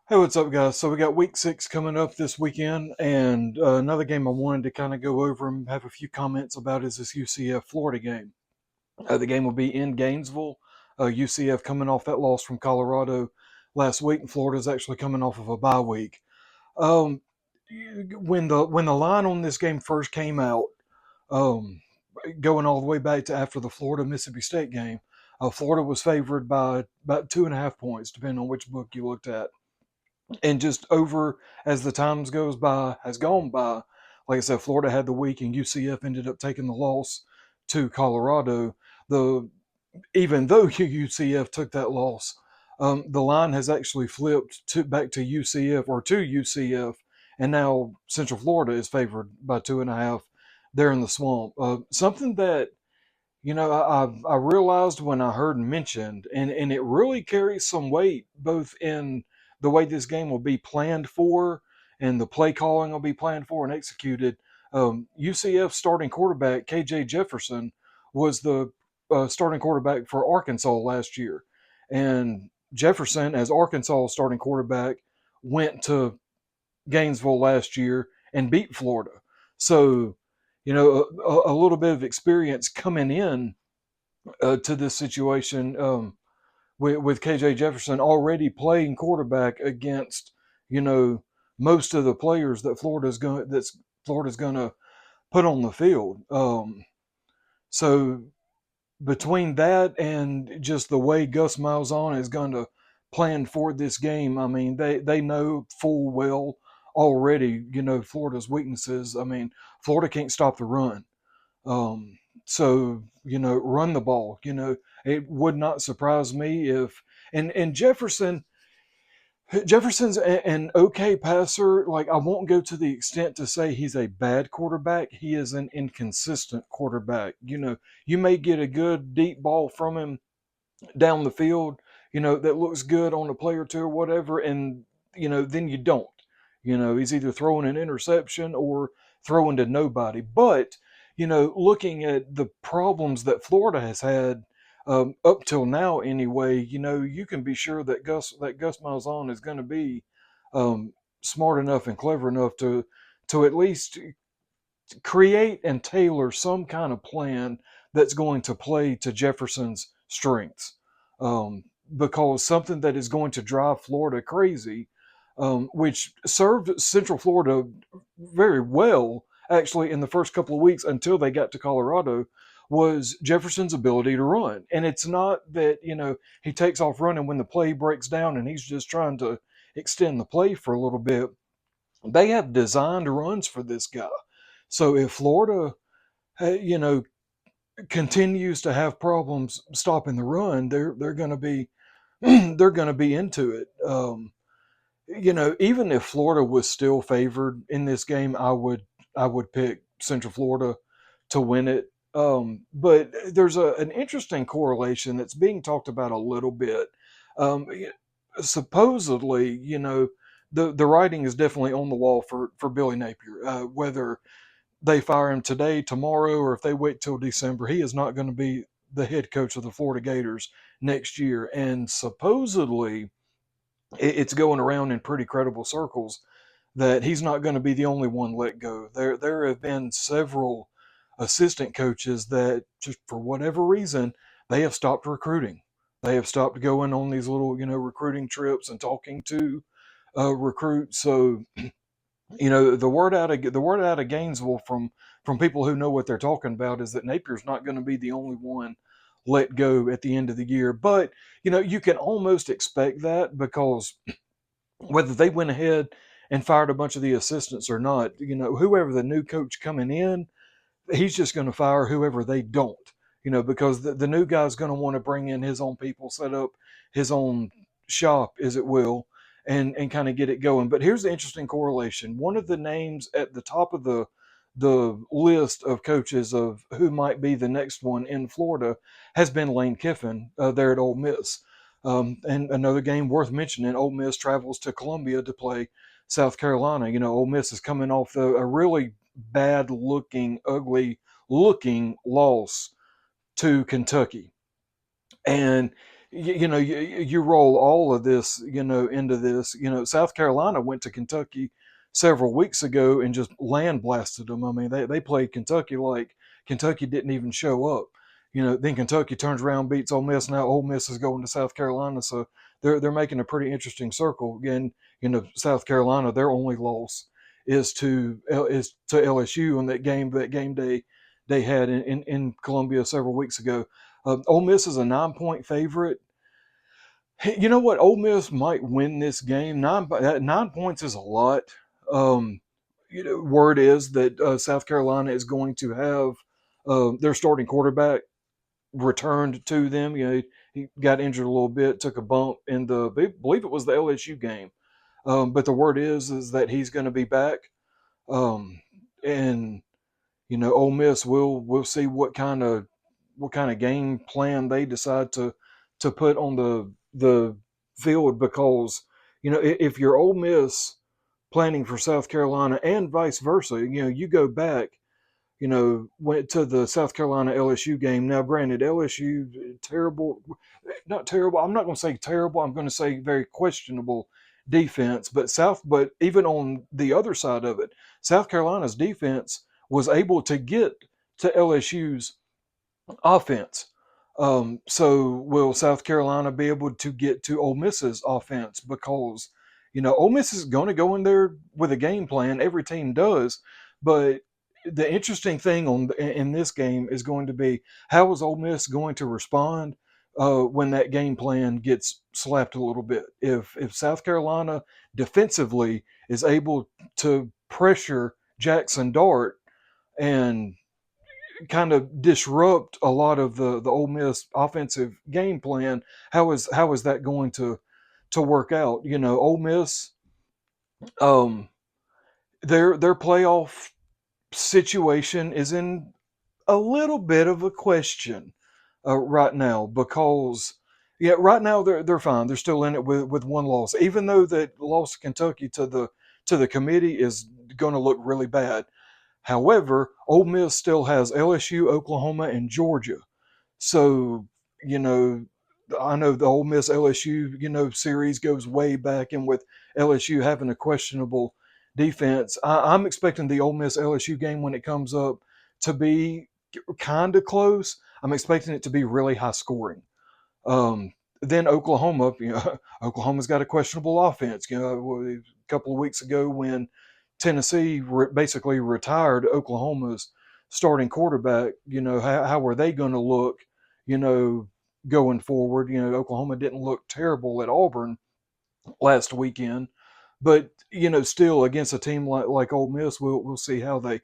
Hey, what's up, guys? So we got week 6 coming up this weekend, and another game I wanted to kind of go over and have a few comments about is this UCF Florida game. The game will be in Gainesville. UCF coming off that loss from Colorado last week, and Florida's actually coming off of a bye week. Um, when the line on this game first came out, um, going all the way back to after the Florida Mississippi State game, Florida was favored by about 2.5 points, depending on which book you looked at. And just over as the times goes by has gone by, like I said, Florida had the week and UCF ended up taking the loss to Colorado. The Even though UCF took that loss, the line has actually flipped to back to UCF or to UCF, and now Central Florida is favored by 2.5 there in the swamp. Something that I realized when I heard mentioned, and it really carries some weight, both in the way this game will be planned for and the play calling will be planned for and executed. UCF starting quarterback KJ Jefferson was the starting quarterback for Arkansas last year, and Jefferson, as Arkansas starting quarterback, went to Gainesville last year and beat Florida. So, a little bit of experience coming in to this situation, with KJ Jefferson already playing quarterback against, you know, most of the players Florida's going to put on the field. So between that and just the way Gus Malzahn is going to plan for this game, I mean, they know full well already, Florida's weaknesses. I mean, Florida can't stop the run. So, run the ball. It would not surprise me if and Jefferson's an okay passer. Like, I won't go to the extent to say he's a bad quarterback. He is an inconsistent quarterback. You may get a good deep ball from him down the field, that looks good on a play or two or whatever, and then you don't. He's either throwing an interception or throwing to nobody. But looking at the problems that Florida has had, up till now, anyway, you can be sure that Gus Malzahn is going to be smart enough and clever enough to at least create and tailor some kind of plan that's going to play to Jefferson's strengths. Because something that is going to drive Florida crazy, which served Central Florida very well, actually, in the first couple of weeks until they got to Colorado, was Jefferson's ability to run. And it's not that, he takes off running when the play breaks down and he's just trying to extend the play for a little bit. They have designed runs for this guy. So if Florida, you know, continues to have problems stopping the run, they're going to be they're going to be into it. Even if Florida was still favored in this game, I would pick Central Florida to win it. But there's an interesting correlation that's being talked about a little bit. Um, Supposedly, the writing is definitely on the wall for Billy Napier. Whether they fire him today, tomorrow, or if they wait till December, he is not going to be the head coach of the Florida Gators next year. And supposedly, it's going around in pretty credible circles that he's not going to be the only one let go. There have been several assistant coaches that, just for whatever reason, they have stopped recruiting. They have stopped going on these little, recruiting trips and talking to recruits. So, the word out of Gainesville from people who know what they're talking about is that Napier's not going to be the only one let go at the end of the year. But you can almost expect that, because whether they went ahead and fired a bunch of the assistants or not, whoever the new coach coming in, he's just going to fire whoever they don't. Because the new guy's going to want to bring in his own people, set up his own shop, as it will, and kind of get it going. But here's the interesting correlation. One of the names at the top of the list of coaches of who might be the next one in Florida has been Lane Kiffin, there at Ole Miss. And another game worth mentioning, Ole Miss travels to Columbia to play South Carolina. Ole Miss is coming off a really bad looking, ugly looking loss to Kentucky. And, you roll all of this, into this. South Carolina went to Kentucky several weeks ago and just land blasted them. I mean, they played Kentucky like Kentucky didn't even show up. Then Kentucky turns around, beats Ole Miss. Now Ole Miss is going to South Carolina, so they're making a pretty interesting circle. Again, South Carolina, their only loss is to LSU on that game day they had in Columbia several weeks ago. Ole Miss is a 9-point favorite. Hey, you know what? Ole Miss might win this game. 9 points is a lot. Um, word is that South Carolina is going to have their starting quarterback returned to them. He got injured a little bit, took a bump in I believe it was the LSU game. But the word is that he's going to be back. And Ole Miss we'll see what kind of game plan they decide to put on the field, because if you're Ole Miss planning for South Carolina and vice versa, you go back, went to the South Carolina LSU game. Now, granted, LSU terrible, not terrible. I'm not going to say terrible. I'm going to say very questionable defense. But even on the other side of it, South Carolina's defense was able to get to LSU's offense. So will South Carolina be able to get to Ole Miss's offense? Because Ole Miss is going to go in there with a game plan. Every team does, but the interesting thing in this game is going to be, how is Ole Miss going to respond when that game plan gets slapped a little bit? If South Carolina defensively is able to pressure Jackson Dart and kind of disrupt a lot of the Ole Miss offensive game plan, how is that going to work out? Ole Miss, um, their playoff situation is in a little bit of a question right now, because right now they're fine. They're still in it with one loss, even though that loss to Kentucky to the committee is going to look really bad. However, Ole Miss still has LSU, Oklahoma, and Georgia. So, you know, I know the Ole Miss LSU, series goes way back, and with LSU having a questionable defense, I'm expecting the Ole Miss LSU game when it comes up to be kind of close. I'm expecting it to be really high scoring. Then Oklahoma, Oklahoma's got a questionable offense. A couple of weeks ago when Tennessee basically retired Oklahoma's starting quarterback, how were they going to look, you know, going forward? Oklahoma didn't look terrible at Auburn last weekend, but still against a team like Ole Miss, we'll see how they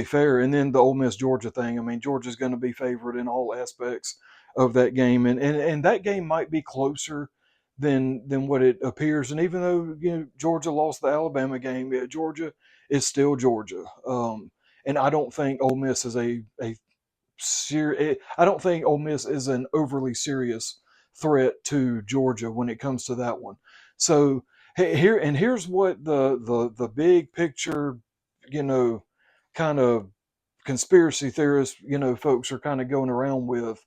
fare. And then the Ole Miss Georgia thing. I mean, Georgia's going to be favored in all aspects of that game, and that game might be closer than what it appears. And even though Georgia lost the Alabama game, Georgia is still Georgia. And I don't think Ole Miss is I don't think Ole Miss is an overly serious threat to Georgia when it comes to that one. So here's what the big picture, you know, kind of conspiracy theorists, folks are kind of going around with.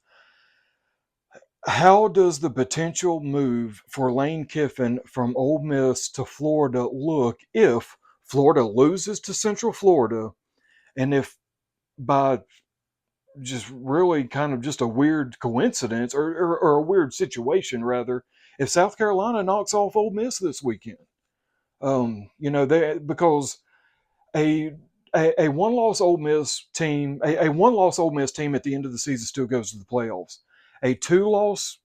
How does the potential move for Lane Kiffin from Ole Miss to Florida look if Florida loses to Central Florida, and if by just really kind of just a weird coincidence, or a weird situation rather, if South Carolina knocks off Ole Miss this weekend? Because a a one loss Ole Miss team, a one loss Ole Miss team at the end of the season still goes to the playoffs. A 2-loss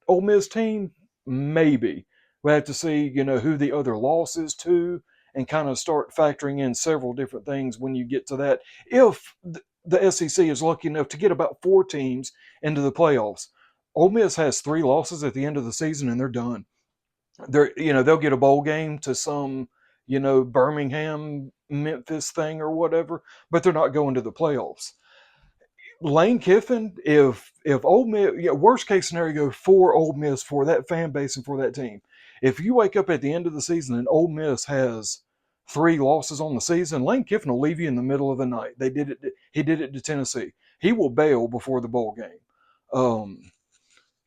Ole Miss team, maybe. We have to see, who the other loss is to, and kind of start factoring in several different things when you get to that. If the SEC is lucky enough to get about 4 teams into the playoffs, Ole Miss has 3 losses at the end of the season and they're done. They'll get a bowl game to some, Birmingham, Memphis thing or whatever, but they're not going to the playoffs. Lane Kiffin, if Ole Miss, worst case scenario for Ole Miss, for that fan base and for that team, if you wake up at the end of the season and Ole Miss has 3 losses on the season, Lane Kiffin will leave you in the middle of the night. He did it to Tennessee. He will bail before the bowl game. Um,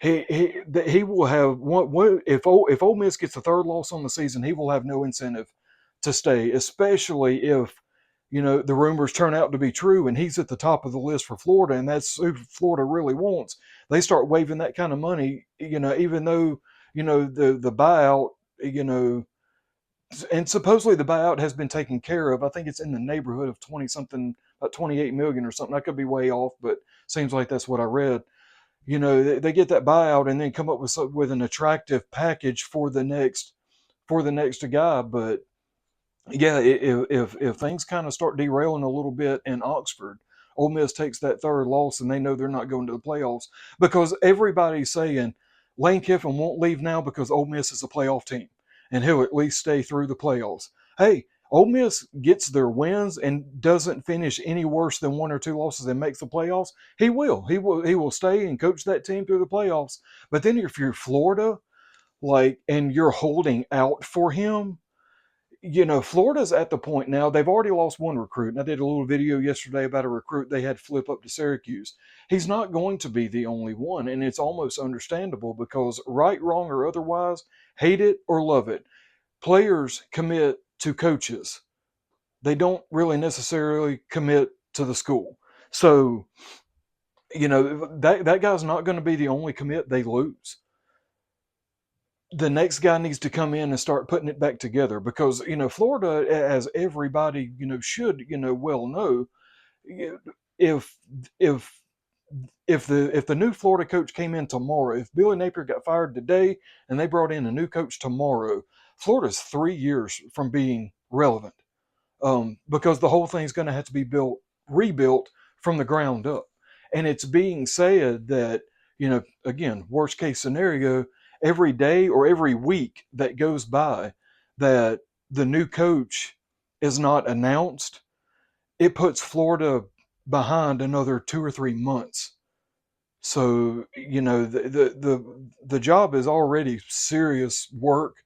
he will have one if Ole Miss gets the third loss on the season, he will have no incentive to stay, especially if the rumors turn out to be true and he's at the top of the list for Florida, and that's who Florida really wants. They start waving that kind of money, even though the buyout, and supposedly the buyout has been taken care of. I think it's in the neighborhood of 20 something, about 28 million or something. I could be way off, but seems like that's what I read. They get that buyout and then come up with an attractive package for the next guy. But yeah, if things kind of start derailing a little bit in Oxford, Ole Miss takes that third loss and they know they're not going to the playoffs, because everybody's saying Lane Kiffin won't leave now because Ole Miss is a playoff team and he'll at least stay through the playoffs. Hey, Ole Miss gets their wins and doesn't finish any worse than one or two losses and makes the playoffs. He will. He will stay and coach that team through the playoffs. But then if you're Florida, and you're holding out for him, Florida's at the point now, they've already lost one recruit. And I did a little video yesterday about a recruit they had flip up to Syracuse. He's not going to be the only one. And it's almost understandable because, right, wrong, or otherwise, hate it or love it, players commit to coaches. They don't really necessarily commit to the school. So, that guy's not going to be the only commit they lose. The next guy needs to come in and start putting it back together, because Florida, as everybody should well know, if if if the new Florida coach came in tomorrow, if Billy Napier got fired today and they brought in a new coach tomorrow, Florida's 3 years from being relevant, because the whole thing's going to have to be rebuilt from the ground up. And it's being said that, again, worst case scenario, every day or every week that goes by that the new coach is not announced, it puts Florida behind another 2 or 3 months. So, the job is already serious work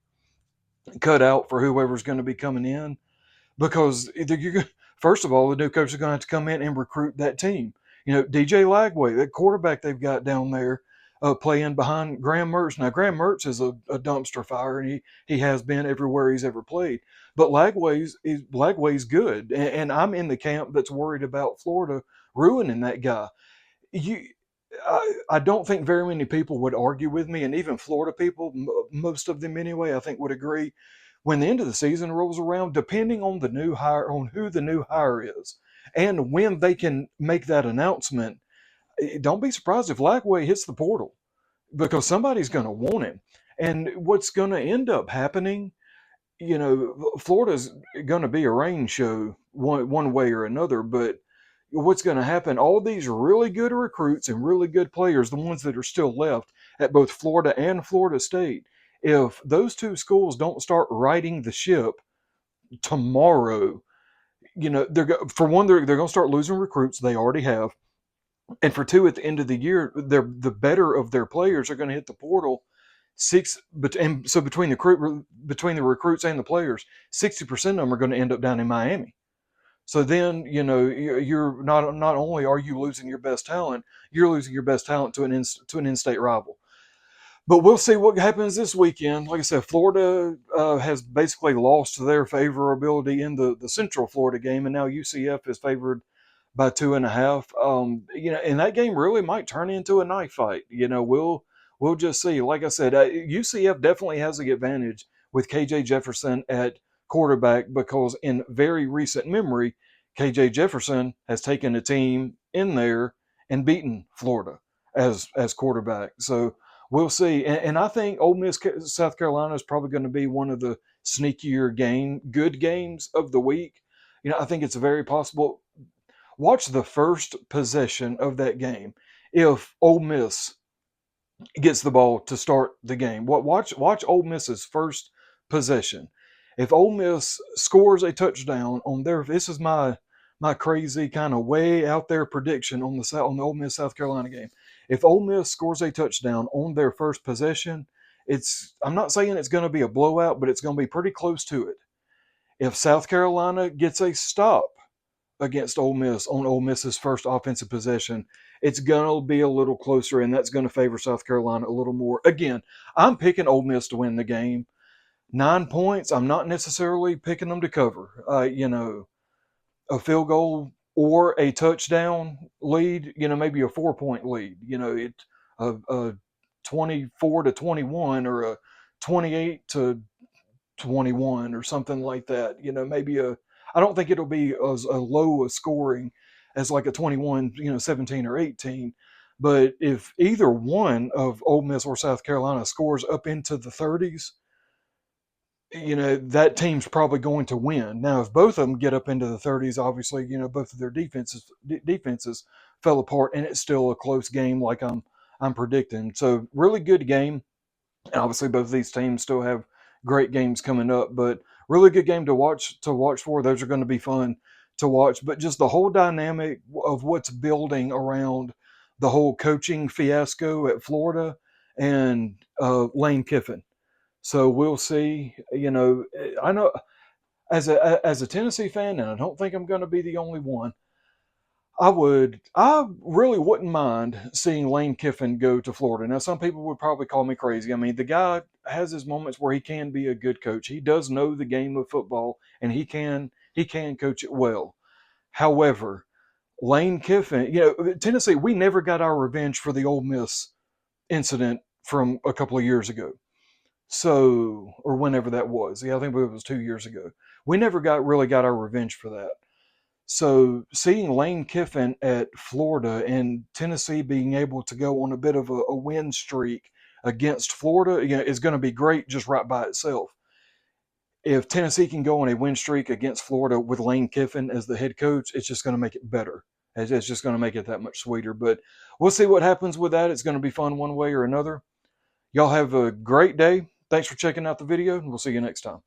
cut out for whoever's going to be coming in, because first of all, the new coach is going to have to come in and recruit that team. DJ Lagway, that quarterback they've got down there, playing behind Graham Mertz. Now, Graham Mertz is a dumpster fire, and he has been everywhere he's ever played. But Lagway's good, and I'm in the camp that's worried about Florida ruining that guy. You, I don't think very many people would argue with me, and even Florida people, most of them anyway, I think would agree. When the end of the season rolls around, depending on the new hire, on who the new hire is, and when they can make that announcement, don't be surprised if Lagway hits the portal, because somebody's going to want him. And what's going to end up happening, Florida's going to be a rain show one way or another. But what's going to happen, all these really good recruits and really good players, the ones that are still left at both Florida and Florida State, if those two schools don't start righting the ship tomorrow, for one, they're going to start losing recruits. They already have. And for two, at the end of the year, the better of their players are going to hit the portal. And so between the recruits and the players, 60% of them are going to end up down in Miami. So then, you're not only are you losing your best talent, you're losing your best talent to an in-state rival. But we'll see what happens this weekend. Like I said, Florida has basically lost their favorability in the Central Florida game, and now UCF is favored by 2.5. And that game really might turn into a knife fight. We'll just see. Like I said, UCF definitely has the advantage with KJ Jefferson at quarterback, because in very recent memory, KJ Jefferson has taken a team in there and beaten Florida as quarterback. So we'll see. And I think Ole Miss South Carolina is probably going to be one of the sneakier good games of the week. I think it's very possible. Watch the first possession of that game. If Ole Miss gets the ball to start the game, watch Ole Miss's first possession. If Ole Miss scores a touchdown on this is my crazy kind of way out there prediction on the Ole Miss South Carolina game. If Ole Miss scores a touchdown on their first possession, I'm not saying it's going to be a blowout, but it's going to be pretty close to it. If South Carolina gets a stop against Ole Miss on Ole Miss's first offensive possession, it's going to be a little closer, and that's going to favor South Carolina a little more. Again, I'm picking Ole Miss to win the game. 9 points, I'm not necessarily picking them to cover. A field goal or a touchdown lead, maybe a 4 point lead, a 24-21 or a 28-21 or something like that. Maybe I don't think it'll be as a low a scoring as like a 21, 17 or 18. But if either one of Ole Miss or South Carolina scores up into the 30s, that team's probably going to win. Now, if both of them get up into the 30s, obviously, both of their defenses fell apart, and it's still a close game, like I'm predicting. So, really good game. And obviously, both of these teams still have great games coming up, but really good game to watch for. Those are going to be fun to watch. But just the whole dynamic of what's building around the whole coaching fiasco at Florida and Lane Kiffin. So we'll see. I know as a Tennessee fan, and I don't think I'm going to be the only one. I really wouldn't mind seeing Lane Kiffin go to Florida. Now, some people would probably call me crazy. I mean, the guy has his moments where he can be a good coach. He does know the game of football, and he can coach it well. However, Lane Kiffin, Tennessee, we never got our revenge for the Ole Miss incident from a couple of years ago. So, or whenever that was. Yeah, I think it was 2 years ago. We never really got our revenge for that. So, seeing Lane Kiffin at Florida and Tennessee being able to go on a bit of a win streak against Florida, is going to be great just right by itself. If Tennessee can go on a win streak against Florida with Lane Kiffin as the head coach, it's just going to make it better. It's just going to make it that much sweeter. But we'll see what happens with that. It's going to be fun one way or another. Y'all have a great day. Thanks for checking out the video, and we'll see you next time.